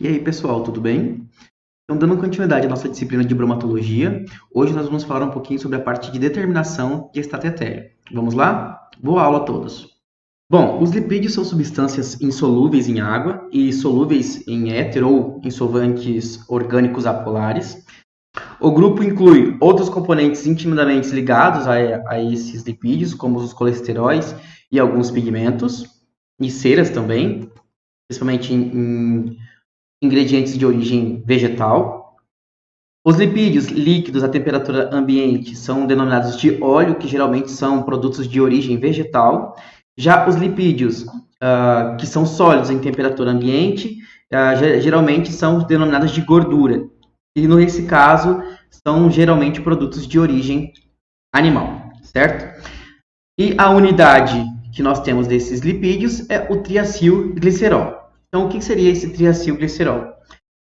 E aí, pessoal, tudo bem? Então, dando continuidade à nossa disciplina de bromatologia, hoje nós vamos falar um pouquinho sobre a parte de determinação de estado etéreo. Vamos lá? Boa aula a todos! Bom, os lipídios são substâncias insolúveis em água e solúveis em éter ou em solventes orgânicos apolares. O grupo inclui outros componentes intimamente ligados a esses lipídios, como os colesteróis e alguns pigmentos, e ceras também, principalmente em ingredientes de origem vegetal. Os lipídios líquidos à temperatura ambiente são denominados de óleo, que geralmente são produtos de origem vegetal. Já os lipídios que são sólidos em temperatura ambiente, geralmente são denominados de gordura. E nesse caso, são geralmente produtos de origem animal, certo? E a unidade que nós temos desses lipídios é o triacilglicerol. Então, o que seria esse triacilglicerol?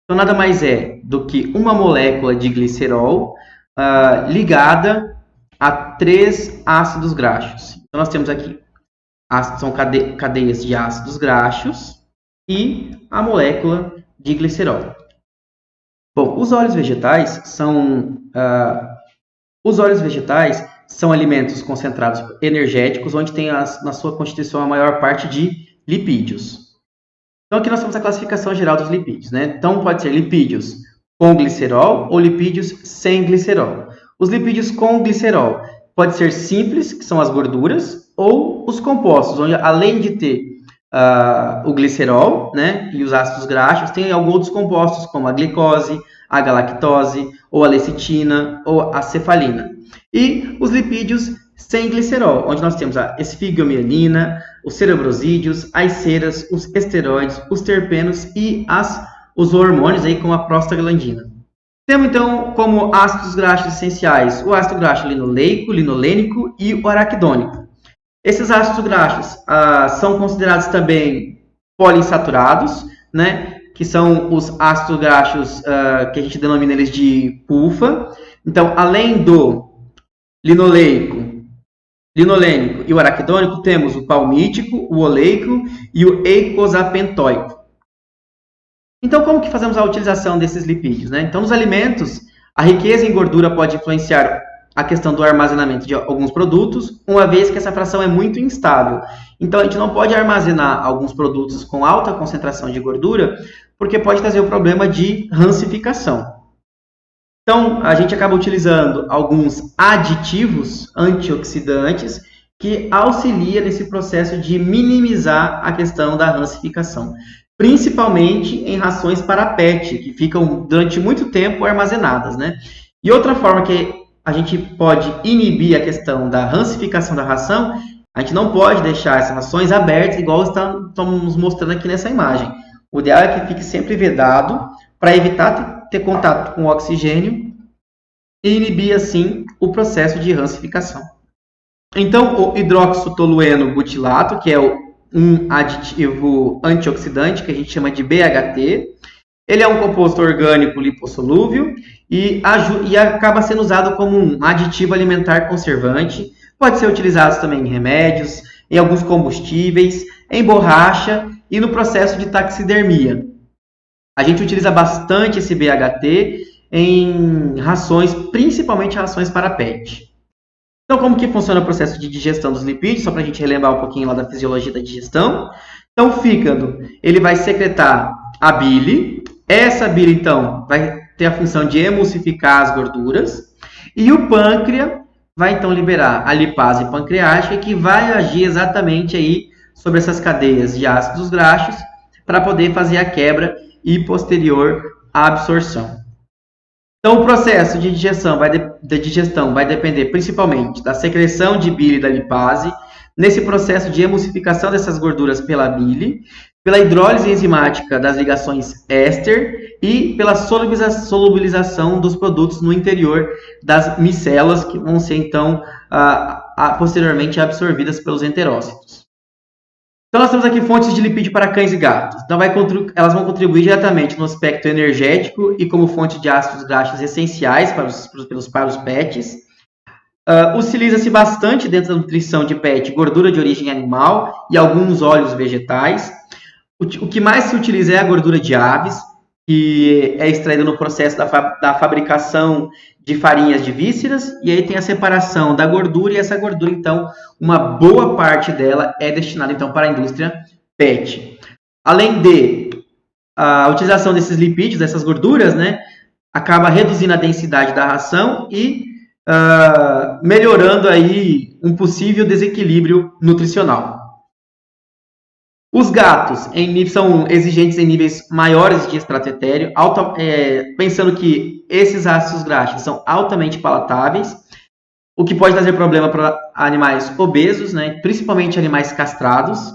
Então, nada mais é do que uma molécula de glicerol ligada a 3 ácidos graxos. Então, nós temos aqui, são cadeias de ácidos graxos e a molécula de glicerol. Bom, os óleos vegetais são alimentos concentrados energéticos, onde tem na sua constituição a maior parte de lipídios. Então, aqui nós temos a classificação geral dos lipídios, né? Então, pode ser lipídios com glicerol ou lipídios sem glicerol. Os lipídios com glicerol pode ser simples, que são as gorduras, ou os compostos, onde além de ter o glicerol, né, e os ácidos graxos, tem alguns outros compostos, como a glicose, a galactose, ou a lecitina, ou a cefalina. E os lipídios sem glicerol, onde nós temos a esfigomielina, os cerebrosídeos, as ceras, os esteroides, os terpenos e os hormônios, aí, como a prostaglandina. Temos, então, como ácidos graxos essenciais, o ácido graxo linoleico, linolênico e o araquidônico. Esses ácidos graxos são considerados também poliinsaturados, né, que são os ácidos graxos que a gente denomina eles de PUFA. Então, além do linolênico e o araquidônico, temos o palmítico, o oleico e o eicosapentóico. Então, como que fazemos a utilização desses lipídios, né? Então, nos alimentos, a riqueza em gordura pode influenciar a questão do armazenamento de alguns produtos, uma vez que essa fração é muito instável. Então, a gente não pode armazenar alguns produtos com alta concentração de gordura, porque pode trazer o problema de rancificação. Então, a gente acaba utilizando alguns aditivos antioxidantes que auxiliam nesse processo de minimizar a questão da rancificação, principalmente em rações para PET, que ficam durante muito tempo armazenadas, né? E outra forma que a gente pode inibir a questão da rancificação da ração, a gente não pode deixar essas rações abertas, igual estamos mostrando aqui nessa imagem. O ideal é que fique sempre vedado, para evitar ter contato com o oxigênio e inibir, assim, o processo de rancificação. Então, o hidroxitolueno butilato, que é um aditivo antioxidante, que a gente chama de BHT, ele é um composto orgânico lipossolúvel e acaba sendo usado como um aditivo alimentar conservante. Pode ser utilizado também em remédios, em alguns combustíveis, em borracha e no processo de taxidermia. A gente utiliza bastante esse BHT em rações, principalmente rações para PET. Então, como que funciona o processo de digestão dos lipídios? Só para a gente relembrar um pouquinho lá da fisiologia da digestão. Então, o fígado, ele vai secretar a bile. Essa bile, então, vai ter a função de emulsificar as gorduras. E o pâncreas vai, então, liberar a lipase pancreática, que vai agir exatamente aí sobre essas cadeias de ácidos graxos para poder fazer a quebra e posterior à absorção. Então, o processo de digestão vai depender principalmente da secreção de bile da lipase, nesse processo de emulsificação dessas gorduras pela bile, pela hidrólise enzimática das ligações éster e pela solubilização dos produtos no interior das micelas, que vão ser, então, posteriormente absorvidas pelos enterócitos. Então, nós temos aqui fontes de lipídio para cães e gatos. Então, elas vão contribuir diretamente no aspecto energético e como fonte de ácidos graxos essenciais para os pets. Utiliza-se bastante dentro da nutrição de pet gordura de origem animal e alguns óleos vegetais. O que mais se utiliza é a gordura de aves, que é extraída no processo da fabricação de farinhas de vísceras, e aí tem a separação da gordura, e essa gordura, então, uma boa parte dela é destinada, então, para a indústria PET. Além de a utilização desses lipídios, dessas gorduras, né, acaba reduzindo a densidade da ração e melhorando aí um possível desequilíbrio nutricional. Os gatos são exigentes em níveis maiores de extrato etéreo, pensando que esses ácidos graxos são altamente palatáveis, o que pode trazer problema para animais obesos, né, principalmente animais castrados.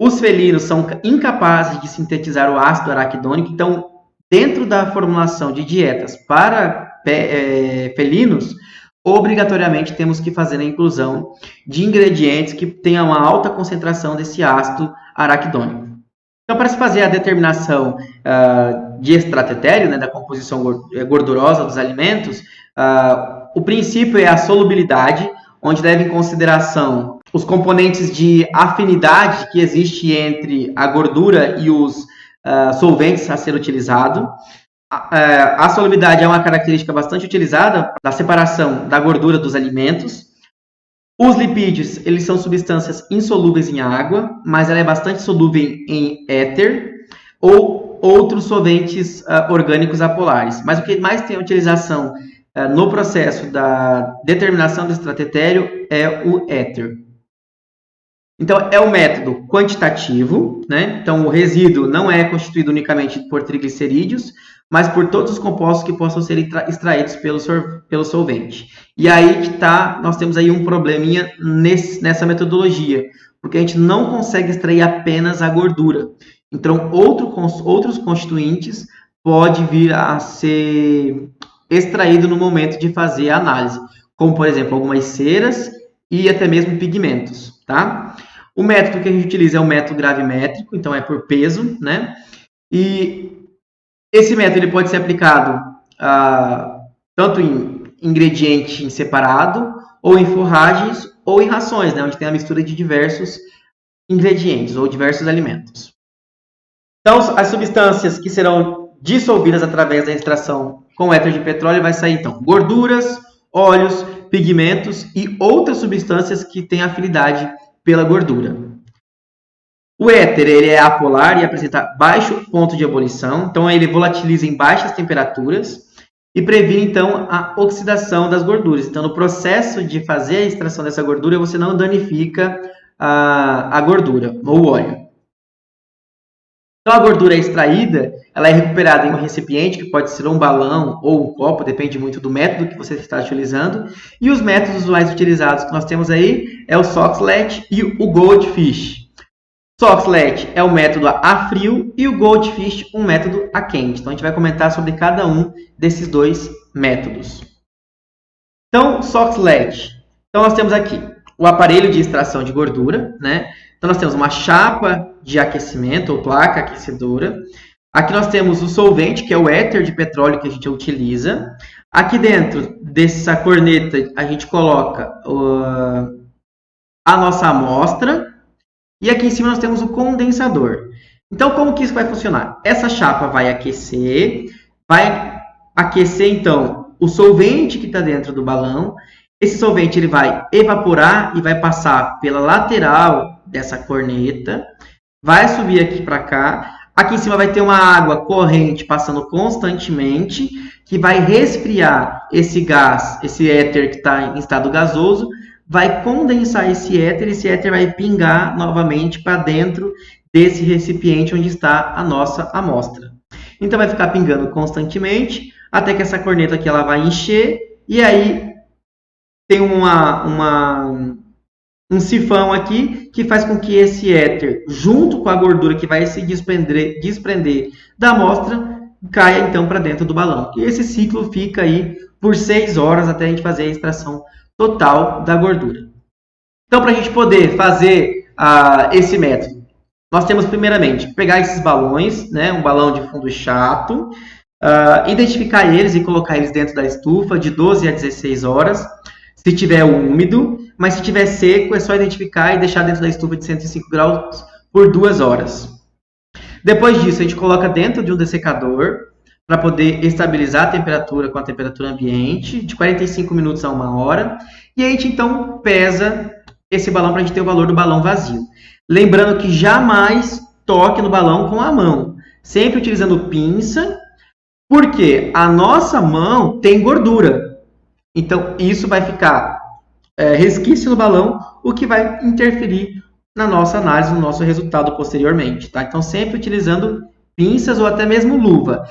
Os felinos são incapazes de sintetizar o ácido araquidônico, então, dentro da formulação de dietas para felinos, obrigatoriamente temos que fazer a inclusão de ingredientes que tenham uma alta concentração desse ácido araquidônico. Então, para se fazer a determinação de extrato etéreo, né, da composição gordurosa dos alimentos, o princípio é a solubilidade, onde leva em consideração os componentes de afinidade que existe entre a gordura e os solventes a ser utilizado. A solubilidade é uma característica bastante utilizada da separação da gordura dos alimentos. Os lipídios, eles são substâncias insolúveis em água, mas ela é bastante solúvel em éter ou outros solventes orgânicos apolares. Mas o que mais tem utilização no processo da determinação do extrato etéreo é o éter. Então, é um método quantitativo, né? Então, o resíduo não é constituído unicamente por triglicerídeos, mas por todos os compostos que possam ser extraídos pelo solvente. E aí que tá, nós temos aí um probleminha nessa metodologia, porque a gente não consegue extrair apenas a gordura. Então, outros constituintes podem vir a ser extraído no momento de fazer a análise, como, por exemplo, algumas ceras e até mesmo pigmentos, tá? O método que a gente utiliza é o método gravimétrico, então é por peso, né? E esse método ele pode ser aplicado tanto em ingrediente em separado, ou em forragens, ou em rações, né? Onde tem a mistura de diversos ingredientes ou diversos alimentos. Então, as substâncias que serão dissolvidas através da extração com éter de petróleo vai sair, então, gorduras, óleos, pigmentos e outras substâncias que têm afinidade pela gordura. O éter ele é apolar e apresenta baixo ponto de ebulição, então ele volatiliza em baixas temperaturas e previne então a oxidação das gorduras. Então, no processo de fazer a extração dessa gordura, você não danifica a gordura ou o óleo. Então, a gordura extraída, ela é recuperada em um recipiente, que pode ser um balão ou um copo, depende muito do método que você está utilizando. E os métodos mais utilizados que nós temos aí é o Soxhlet e o Goldfish. Soxhlet é o método a frio e o Goldfish um método a quente. Então, a gente vai comentar sobre cada um desses dois métodos. Então, Soxhlet. Então, nós temos aqui o aparelho de extração de gordura, né? Então, nós temos uma chapa de aquecimento ou placa aquecedora. Aqui nós temos o solvente, que é o éter de petróleo que a gente utiliza. Aqui dentro dessa corneta, a gente coloca a nossa amostra. E aqui em cima nós temos o condensador. Então, como que isso vai funcionar? Essa chapa vai aquecer então o solvente que está dentro do balão. Esse solvente ele vai evaporar e vai passar pela lateral dessa corneta, vai subir aqui para cá. Aqui em cima vai ter uma água corrente passando constantemente, que vai resfriar esse gás, esse éter que está em estado gasoso, vai condensar esse éter vai pingar novamente para dentro desse recipiente onde está a nossa amostra. Então, vai ficar pingando constantemente, até que essa corneta aqui ela vai encher, e aí tem um sifão aqui que faz com que esse éter, junto com a gordura que vai se desprender da amostra, caia então para dentro do balão. E esse ciclo fica aí por 6 horas até a gente fazer a extração total da gordura. Então, para a gente poder fazer esse método, nós temos primeiramente pegar esses balões, né, um balão de fundo chato, identificar eles e colocar eles dentro da estufa de 12 a 16 horas, se tiver úmido, mas se tiver seco é só identificar e deixar dentro da estufa de 105 graus por 2 horas. Depois disso, a gente coloca dentro de um dessecador para poder estabilizar a temperatura com a temperatura ambiente, de 45 minutos a 1 hora. E a gente, então, pesa esse balão para a gente ter o valor do balão vazio. Lembrando que jamais toque no balão com a mão, sempre utilizando pinça, porque a nossa mão tem gordura. Então, isso vai ficar resquício no balão, o que vai interferir na nossa análise, no nosso resultado posteriormente. Tá? Então, sempre utilizando pinças ou até mesmo luva.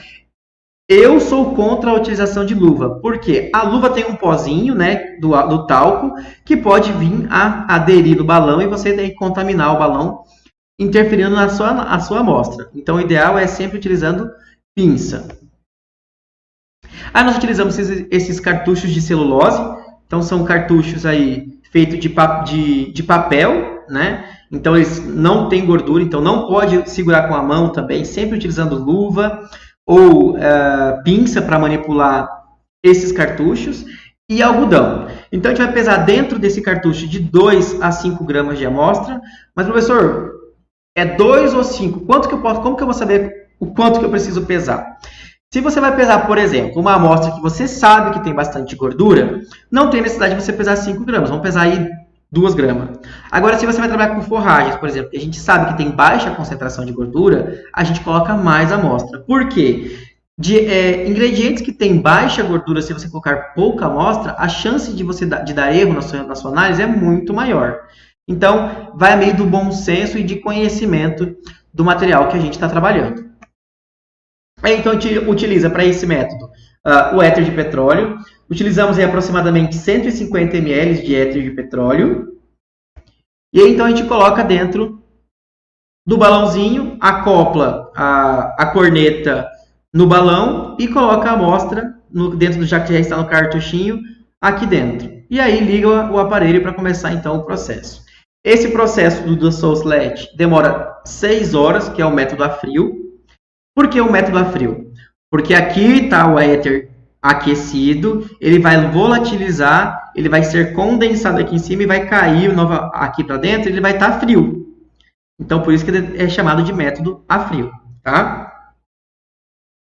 Eu sou contra a utilização de luva, porque a luva tem um pozinho, né, do talco, que pode vir a aderir no balão e você daí contaminar o balão, interferindo na sua amostra. Então, o ideal é sempre utilizando pinça. Aí nós utilizamos esses cartuchos de celulose. Então, são cartuchos aí feitos de papel, né? Então, eles não têm gordura, então não pode segurar com a mão também, sempre utilizando luva ou pinça para manipular esses cartuchos, e algodão. Então, a gente vai pesar dentro desse cartucho de 2 a 5 gramas de amostra. Mas, professor, é 2 ou 5? Como que eu vou saber o quanto que eu preciso pesar? Se você vai pesar, por exemplo, uma amostra que você sabe que tem bastante gordura, não tem necessidade de você pesar 5 gramas. Vamos pesar aí 2 gramas. Agora, se você vai trabalhar com forragens, por exemplo, que a gente sabe que tem baixa concentração de gordura, a gente coloca mais amostra. Por quê? Ingredientes que têm baixa gordura, se você colocar pouca amostra, a chance de dar erro na sua análise é muito maior. Então, vai a meio do bom senso e de conhecimento do material que a gente está trabalhando. Então, a gente utiliza para esse método o éter de petróleo. Utilizamos aí aproximadamente 150 ml de éter de petróleo. E aí, então, a gente coloca dentro do balãozinho, acopla a corneta no balão e coloca a amostra dentro do já que já está no cartuchinho aqui dentro. E aí liga o aparelho para começar então o processo. Esse processo do Dussault demora 6 horas, que é o método a frio. Por que o método a frio? Porque aqui está o éter aquecido, ele vai volatilizar, ele vai ser condensado aqui em cima e vai cair aqui para dentro, ele vai estar frio. Então, por isso que ele é chamado de método a frio. Tá?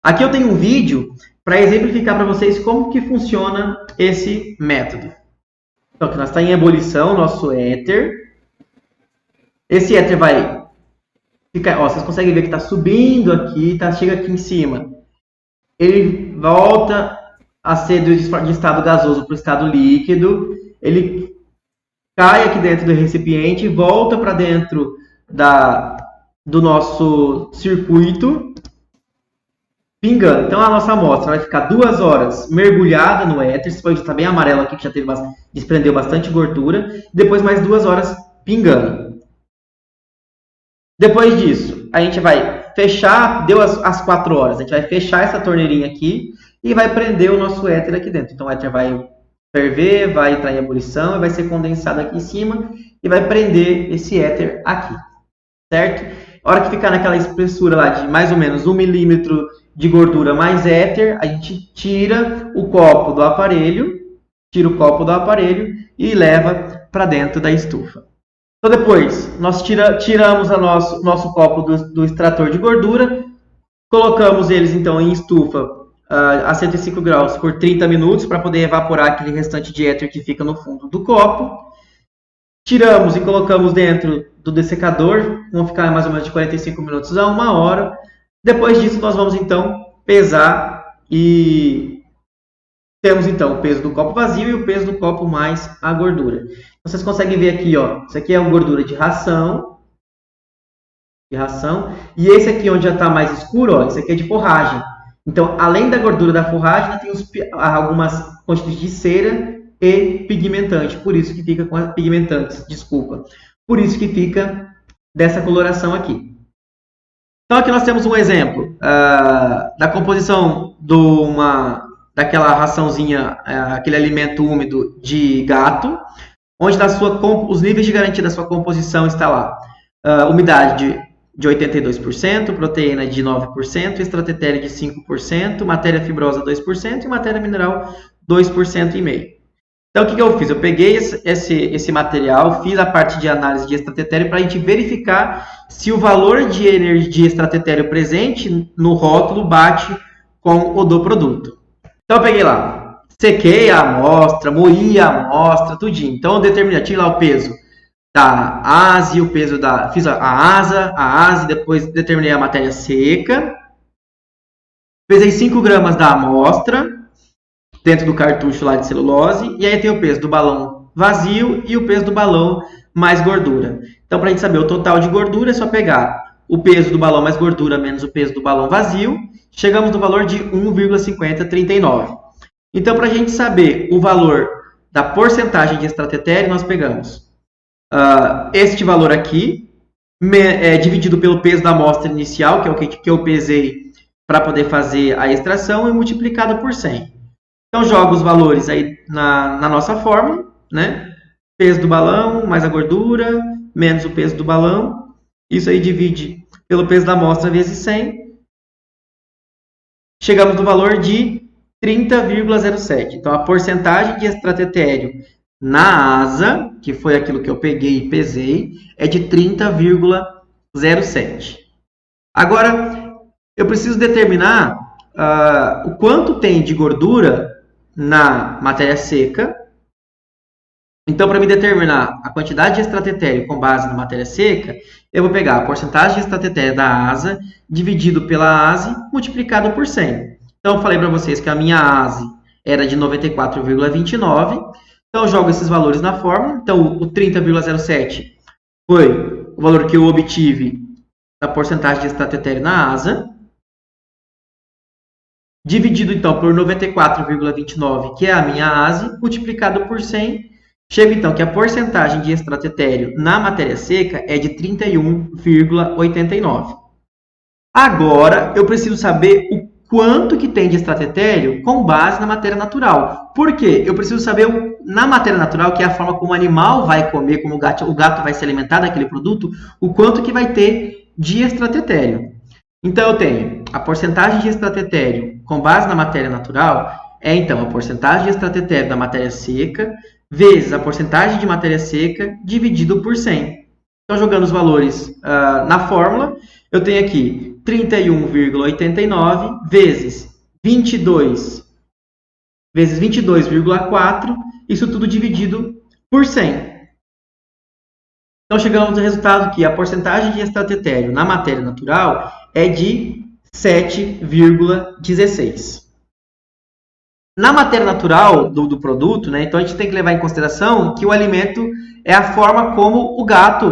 Aqui eu tenho um vídeo para exemplificar para vocês como que funciona esse método. Então, aqui nós está em ebulição, nosso éter. Esse éter vai ficar, vocês conseguem ver que está subindo aqui, chega aqui em cima. Ele volta a ser de estado gasoso para o estado líquido. Ele cai aqui dentro do recipiente, volta para dentro do nosso circuito, pingando. Então, a nossa amostra vai ficar 2 horas mergulhada no éter. Você pode estar bem amarelo aqui, que já desprendeu bastante gordura. Depois, mais 2 horas pingando. Depois disso, a gente vai fechar, deu as 4 horas, a gente vai fechar essa torneirinha aqui e vai prender o nosso éter aqui dentro. Então, o éter vai ferver, vai entrar em ebulição, vai ser condensado aqui em cima e vai prender esse éter aqui, certo? A hora que ficar naquela espessura lá de mais ou menos 1 milímetro de gordura mais éter, a gente tira o copo do aparelho e leva para dentro da estufa. Então, depois, nós tiramos o nosso copo do extrator de gordura, colocamos eles, então, em estufa a 105 graus por 30 minutos, para poder evaporar aquele restante de éter que fica no fundo do copo. Tiramos e colocamos dentro do dessecador, vão ficar mais ou menos de 45 minutos a 1 hora. Depois disso, nós vamos, então, pesar e temos, então, o peso do copo vazio e o peso do copo mais a gordura. Vocês conseguem ver aqui, ó, isso aqui é a gordura de ração. E esse aqui, onde já está mais escuro, ó, isso aqui é de forragem. Então, além da gordura da forragem, tem algumas quantidades de cera e pigmentante. Por isso que fica com pigmentantes, desculpa. Por isso que fica dessa coloração aqui. Então, aqui nós temos um exemplo da composição daquela raçãozinha, aquele alimento úmido de gato, onde os níveis de garantia da sua composição está lá. Umidade de 82%, proteína de 9%, extratetélio de 5%, matéria fibrosa 2% e matéria mineral 2,5%. Então, o que eu fiz? Eu peguei esse material, fiz a parte de análise de extratetéreo para a gente verificar se o valor de energia extratetéreo presente no rótulo bate com o do produto. Então, eu peguei lá, sequei a amostra, moí a amostra, tudinho. Então, eu determinei, tirei lá o peso da ASE, o peso da... Fiz a ASE, depois determinei a matéria seca. Pesei 5 gramas da amostra dentro do cartucho lá de celulose, e aí tem o peso do balão vazio e o peso do balão mais gordura. Então, para a gente saber o total de gordura, é só pegar o peso do balão mais gordura menos o peso do balão vazio, chegamos no valor de 1,5039. Então, para a gente saber o valor da porcentagem de extratetéreo, nós pegamos este valor aqui, dividido pelo peso da amostra inicial, que é o que eu pesei para poder fazer a extração, e multiplicado por 100. Então, jogo os valores aí na nossa fórmula, né? Peso do balão mais a gordura, menos o peso do balão. Isso aí divide pelo peso da amostra vezes 100. Chegamos no valor de 30,07. Então, a porcentagem de extratetéreo na asa, que foi aquilo que eu peguei e pesei, é de 30,07. Agora, eu preciso determinar o quanto tem de gordura na matéria seca. Então, para me determinar a quantidade de extratetéreo com base na matéria seca, eu vou pegar a porcentagem de extratetéreo da asa dividido pela ASE multiplicado por 100. Então, eu falei para vocês que a minha ASE era de 94,29. Então, eu jogo esses valores na fórmula. Então, o 30,07 foi o valor que eu obtive da porcentagem de extratetéreo na asa. Dividido, então, por 94,29, que é a minha ASE, multiplicado por 100, chega, então, que a porcentagem de extratetéreo na matéria seca é de 31,89. Agora, eu preciso saber o quanto que tem de extratetéreo com base na matéria natural. Por quê? Eu preciso saber, na matéria natural, que é a forma como o animal vai comer, como o gato vai se alimentar daquele produto, o quanto que vai ter de extratetéreo. Então, eu tenho a porcentagem de extratetéreo com base na matéria natural, então, a porcentagem de extratetéreo da matéria seca vezes a porcentagem de matéria seca dividido por 100. Então, jogando os valores na fórmula, eu tenho aqui 31,89 vezes 22 vezes 22,4, isso tudo dividido por 100. Então, chegamos ao resultado que a porcentagem de extratetéreo na matéria natural é de 7,16. Na matéria natural do produto, né, então a gente tem que levar em consideração que o alimento é a forma como o gato,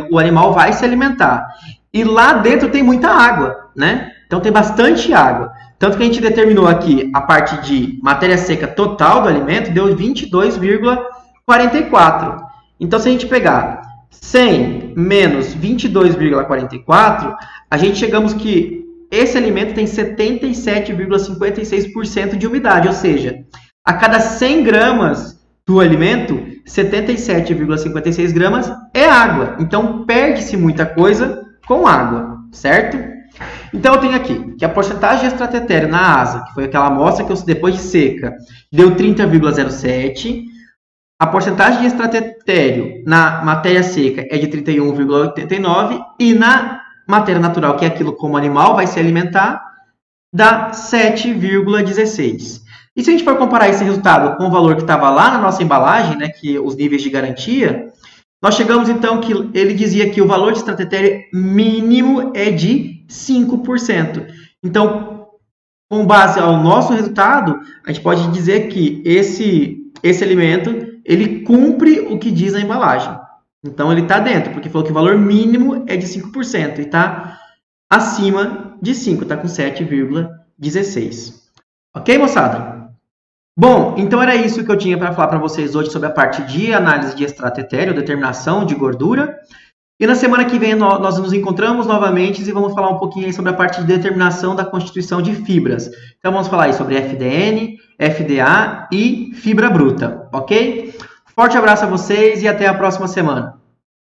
o animal, vai se alimentar. E lá dentro tem muita água, né? Então tem bastante água. Tanto que a gente determinou aqui a parte de matéria seca total do alimento, deu 22,44. Então, se a gente pegar 100 menos 22,44, a gente chegamos que esse alimento tem 77,56% de umidade, ou seja, a cada 100 gramas do alimento, 77,56 gramas é água. Então, perde-se muita coisa com água, certo? Então, eu tenho aqui que a porcentagem de extratetéreo na asa, que foi aquela amostra que eu depois de seca, deu 30,07. A porcentagem de extratetéreo na matéria seca é de 31,89 e na matéria natural, que é aquilo como o animal vai se alimentar, dá 7,16. E se a gente for comparar esse resultado com o valor que estava lá na nossa embalagem, né, que os níveis de garantia, nós chegamos então que ele dizia que o valor de extratetéreo mínimo é de 5%. Então, com base ao nosso resultado, a gente pode dizer que esse alimento, ele cumpre o que diz a embalagem. Então, ele está dentro, porque falou que o valor mínimo é de 5% e está acima de 5%, está com 7,16%. Ok, moçada? Bom, então era isso que eu tinha para falar para vocês hoje sobre a parte de análise de extratetéreo, determinação de gordura. E na semana que vem nós nos encontramos novamente e vamos falar um pouquinho aí sobre a parte de determinação da constituição de fibras. Então, vamos falar aí sobre FDN, FDA e fibra bruta, ok? Forte abraço a vocês e até a próxima semana.